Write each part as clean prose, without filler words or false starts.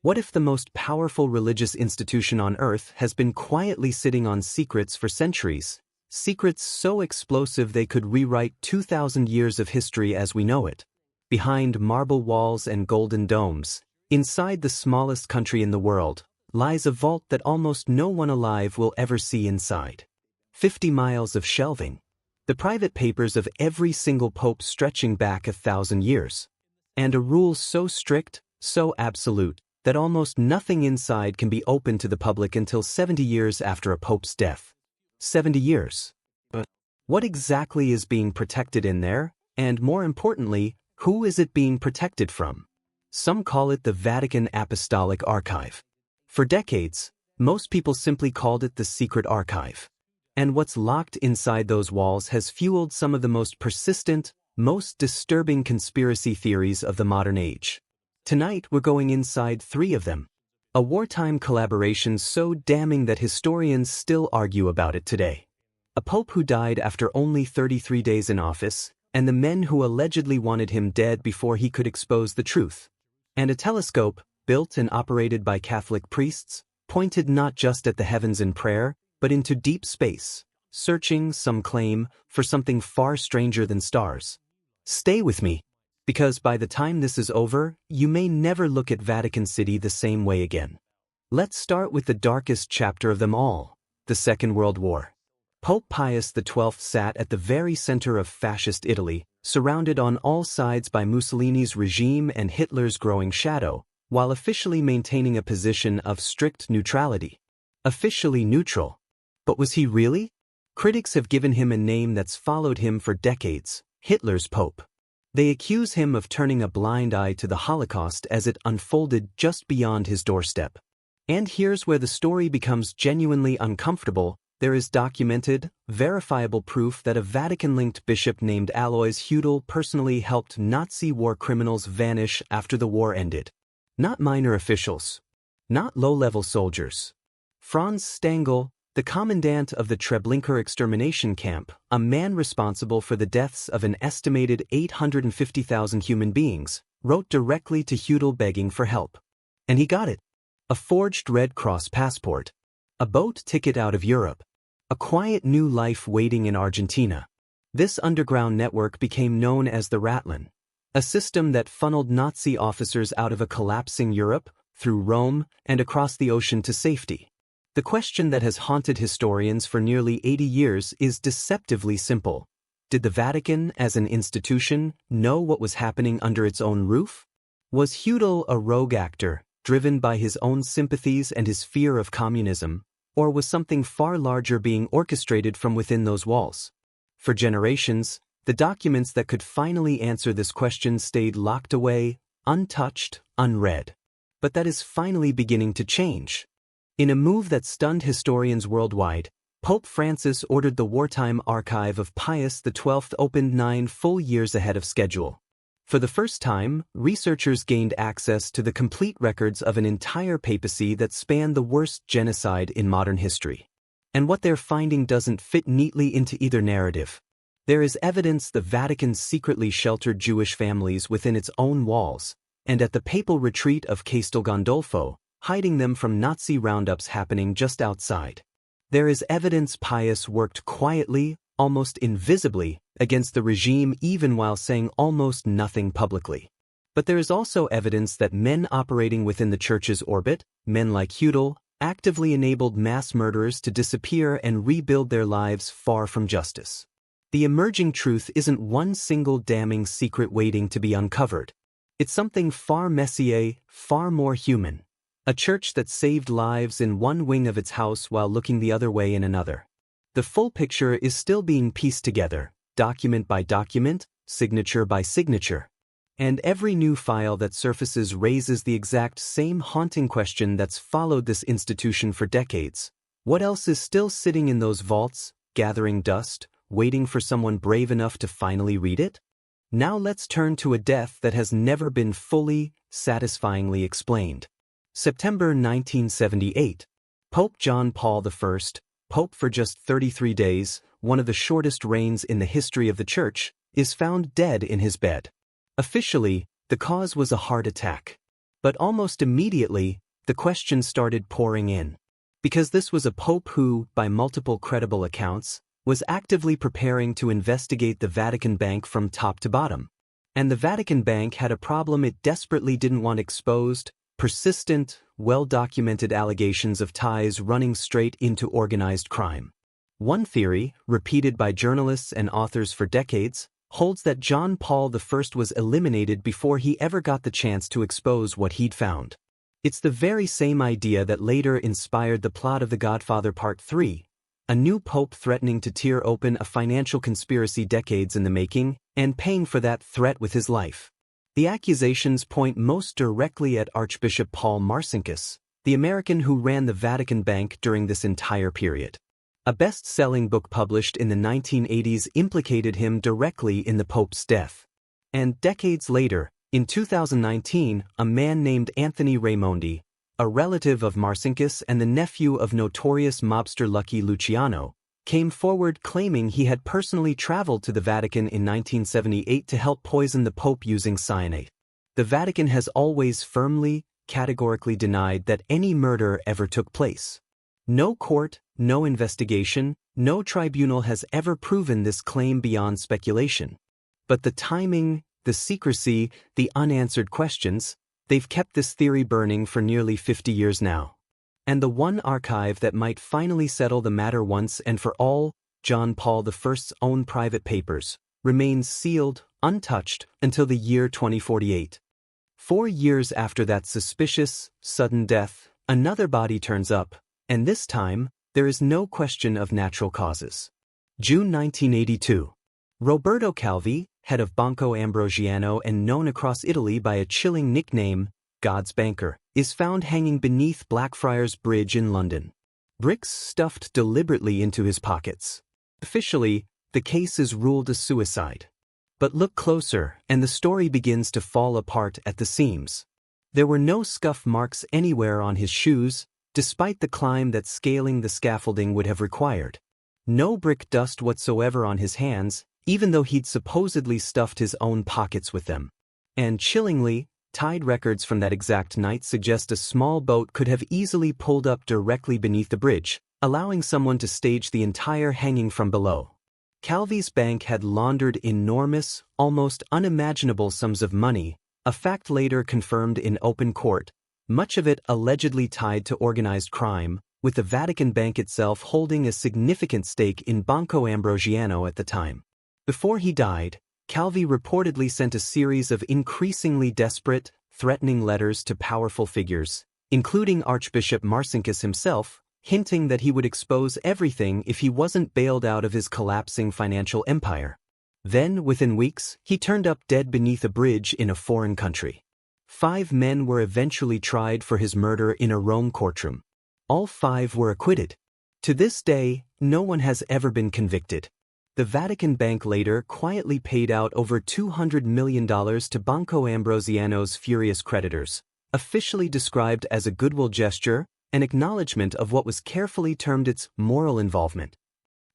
What if the most powerful religious institution on Earth has been quietly sitting on secrets for centuries? Secrets so explosive they could rewrite 2,000 years of history as we know it. Behind marble walls and golden domes, inside the smallest country in the world, lies a vault that almost no one alive will ever see inside. 50 miles of shelving. The private papers of every single pope stretching back 1,000 years. And a rule so strict, so absolute, that almost nothing inside can be open to the public until 70 years after a pope's death. 70 years. But what exactly is being protected in there, and more importantly, who is it being protected from? Some call it the Vatican Apostolic Archive. For decades, most people simply called it the Secret Archive. And what's locked inside those walls has fueled some of the most persistent, most disturbing conspiracy theories of the modern age. Tonight we're going inside 3 of them. A wartime collaboration so damning that historians still argue about it today. A pope who died after only 33 days in office, and the men who allegedly wanted him dead before he could expose the truth. And a telescope, built and operated by Catholic priests, pointed not just at the heavens in prayer, but into deep space, searching, some claim, for something far stranger than stars. Stay with me, because by the time this is over, you may never look at Vatican City the same way again. Let's start with the darkest chapter of them all, the Second World War. Pope Pius XII sat at the very center of fascist Italy, surrounded on all sides by Mussolini's regime and Hitler's growing shadow, while officially maintaining a position of strict neutrality. Officially neutral. But was he really? Critics have given him a name that's followed him for decades, Hitler's Pope. They accuse him of turning a blind eye to the Holocaust as it unfolded just beyond his doorstep. And here's where the story becomes genuinely uncomfortable. There is documented, verifiable proof that a Vatican-linked bishop named Alois Hudel personally helped Nazi war criminals vanish after the war ended. Not minor officials. Not low-level soldiers. Franz Stangl, the commandant of the Treblinka extermination camp, a man responsible for the deaths of an estimated 850,000 human beings, wrote directly to Hudel begging for help. And he got it. A forged Red Cross passport. A boat ticket out of Europe. A quiet new life waiting in Argentina. This underground network became known as the Ratlin. A system that funneled Nazi officers out of a collapsing Europe, through Rome, and across the ocean to safety. The question that has haunted historians for nearly 80 years is deceptively simple. Did the Vatican, as an institution, know what was happening under its own roof? Was Hudel a rogue actor, driven by his own sympathies and his fear of communism, or was something far larger being orchestrated from within those walls? For generations, the documents that could finally answer this question stayed locked away, untouched, unread. But that is finally beginning to change. In a move that stunned historians worldwide, Pope Francis ordered the wartime archive of Pius XII opened 9 full years ahead of schedule. For the first time, researchers gained access to the complete records of an entire papacy that spanned the worst genocide in modern history. And what they're finding doesn't fit neatly into either narrative. There is evidence the Vatican secretly sheltered Jewish families within its own walls, and at the papal retreat of Castel Gandolfo, hiding them from Nazi roundups happening just outside. There is evidence Pius worked quietly, almost invisibly, against the regime even while saying almost nothing publicly. But there is also evidence that men operating within the Church's orbit, men like Hudel, actively enabled mass murderers to disappear and rebuild their lives far from justice. The emerging truth isn't one single damning secret waiting to be uncovered. It's something far messier, far more human. A church that saved lives in one wing of its house while looking the other way in another. The full picture is still being pieced together, document by document, signature by signature. And every new file that surfaces raises the exact same haunting question that's followed this institution for decades. What else is still sitting in those vaults, gathering dust, waiting for someone brave enough to finally read it? Now let's turn to a death that has never been fully, satisfyingly explained. September 1978. Pope John Paul I, Pope for just 33 days, one of the shortest reigns in the history of the Church, is found dead in his bed. Officially, the cause was a heart attack. But almost immediately, the questions started pouring in. Because this was a pope who, by multiple credible accounts, was actively preparing to investigate the Vatican Bank from top to bottom. And the Vatican Bank had a problem it desperately didn't want exposed: persistent, well-documented allegations of ties running straight into organized crime. One theory, repeated by journalists and authors for decades, holds that John Paul I was eliminated before he ever got the chance to expose what he'd found. It's the very same idea that later inspired the plot of The Godfather Part 3, a new pope threatening to tear open a financial conspiracy decades in the making, and paying for that threat with his life. The accusations point most directly at Archbishop Paul Marcinkus, the American who ran the Vatican Bank during this entire period. A best-selling book published in the 1980s implicated him directly in the Pope's death. And decades later, in 2019, a man named Anthony Raimondi, a relative of Marcinkus and the nephew of notorious mobster Lucky Luciano, came forward claiming he had personally traveled to the Vatican in 1978 to help poison the Pope using cyanide. The Vatican has always firmly, categorically denied that any murder ever took place. No court, no investigation, no tribunal has ever proven this claim beyond speculation. But the timing, the secrecy, the unanswered questions, they've kept this theory burning for nearly 50 years now. And the one archive that might finally settle the matter once and for all, John Paul I's own private papers, remains sealed, untouched, until the year 2048. 4 years after that suspicious, sudden death, another body turns up, and this time, there is no question of natural causes. June 1982. Roberto Calvi, head of Banco Ambrosiano and known across Italy by a chilling nickname, God's Banker, is found hanging beneath Blackfriars Bridge in London. Bricks stuffed deliberately into his pockets. Officially, the case is ruled a suicide. But look closer, and the story begins to fall apart at the seams. There were no scuff marks anywhere on his shoes, despite the climb that scaling the scaffolding would have required. No brick dust whatsoever on his hands, even though he'd supposedly stuffed his own pockets with them. And chillingly, tide records from that exact night suggest a small boat could have easily pulled up directly beneath the bridge, allowing someone to stage the entire hanging from below. Calvi's bank had laundered enormous, almost unimaginable sums of money, a fact later confirmed in open court, much of it allegedly tied to organized crime, with the Vatican Bank itself holding a significant stake in Banco Ambrosiano at the time. Before he died, Calvi reportedly sent a series of increasingly desperate, threatening letters to powerful figures, including Archbishop Marcinkus himself, hinting that he would expose everything if he wasn't bailed out of his collapsing financial empire. Then, within weeks, he turned up dead beneath a bridge in a foreign country. 5 men were eventually tried for his murder in a Rome courtroom. All 5 were acquitted. To this day, no one has ever been convicted. The Vatican Bank later quietly paid out over $200 million to Banco Ambrosiano's furious creditors, officially described as a goodwill gesture, an acknowledgement of what was carefully termed its moral involvement.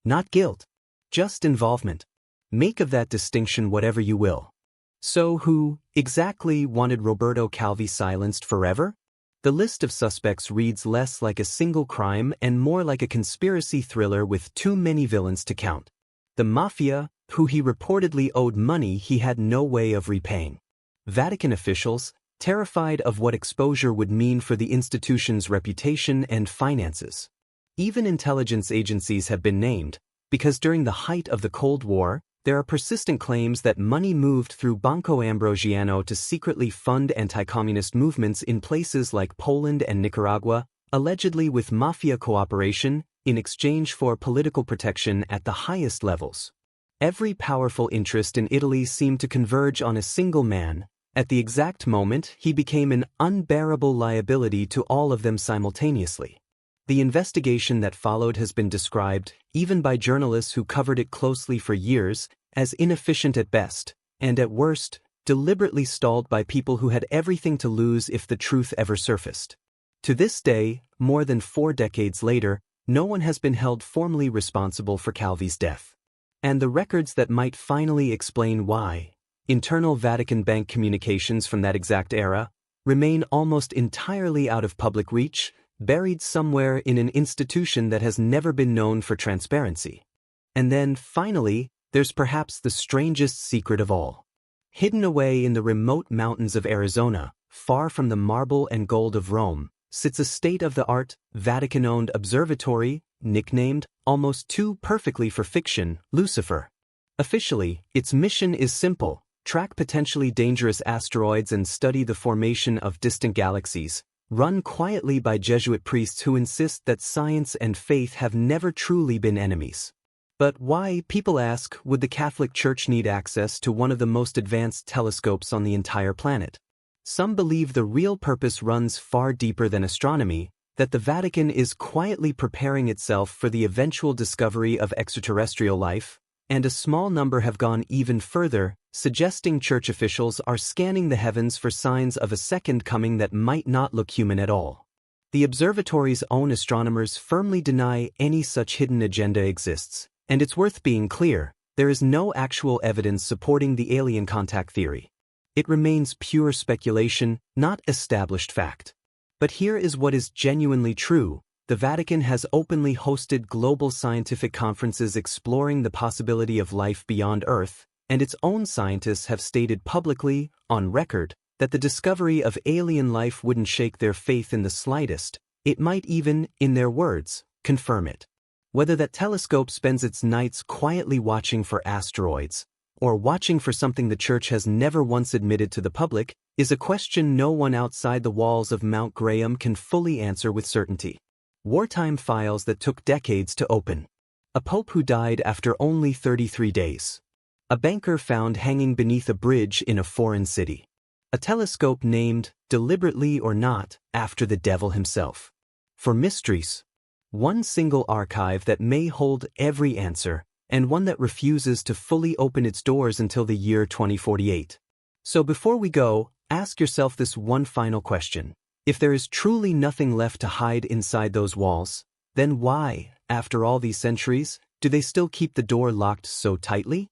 Not guilt, just involvement. Make of that distinction whatever you will. So who, exactly, wanted Roberto Calvi silenced forever? The list of suspects reads less like a single crime and more like a conspiracy thriller with too many villains to count. The mafia, who he reportedly owed money he had no way of repaying. Vatican officials, terrified of what exposure would mean for the institution's reputation and finances. Even intelligence agencies have been named, because during the height of the Cold War, there are persistent claims that money moved through Banco Ambrosiano to secretly fund anti-communist movements in places like Poland and Nicaragua, allegedly with mafia cooperation, in exchange for political protection at the highest levels. Every powerful interest in Italy seemed to converge on a single man. At the exact moment, he became an unbearable liability to all of them simultaneously. The investigation that followed has been described, even by journalists who covered it closely for years, as inefficient at best, and at worst, deliberately stalled by people who had everything to lose if the truth ever surfaced. To this day, more than 4 decades later, no one has been held formally responsible for Calvi's death. And the records that might finally explain why, internal Vatican Bank communications from that exact era, remain almost entirely out of public reach, buried somewhere in an institution that has never been known for transparency. And then, finally, there's perhaps the strangest secret of all. Hidden away in the remote mountains of Arizona, far from the marble and gold of Rome, sits a state-of-the-art, Vatican-owned observatory, nicknamed, almost too perfectly for fiction, Lucifer. Officially, its mission is simple: track potentially dangerous asteroids and study the formation of distant galaxies, run quietly by Jesuit priests who insist that science and faith have never truly been enemies. But why, people ask, would the Catholic Church need access to one of the most advanced telescopes on the entire planet? Some believe the real purpose runs far deeper than astronomy, that the Vatican is quietly preparing itself for the eventual discovery of extraterrestrial life, and a small number have gone even further, suggesting church officials are scanning the heavens for signs of a second coming that might not look human at all. The observatory's own astronomers firmly deny any such hidden agenda exists, and it's worth being clear, there is no actual evidence supporting the alien contact theory. It remains pure speculation, not established fact. But here is what is genuinely true: the Vatican has openly hosted global scientific conferences exploring the possibility of life beyond Earth, and its own scientists have stated publicly, on record, that the discovery of alien life wouldn't shake their faith in the slightest. It might even, in their words, confirm it. Whether that telescope spends its nights quietly watching for asteroids, or watching for something the Church has never once admitted to the public, is a question no one outside the walls of Mount Graham can fully answer with certainty. Wartime files that took decades to open. A pope who died after only 33 days. A banker found hanging beneath a bridge in a foreign city. A telescope named, deliberately or not, after the devil himself. For mysteries, one single archive that may hold every answer, and one that refuses to fully open its doors until the year 2048. So before we go, ask yourself this one final question. If there is truly nothing left to hide inside those walls, then why, after all these centuries, do they still keep the door locked so tightly?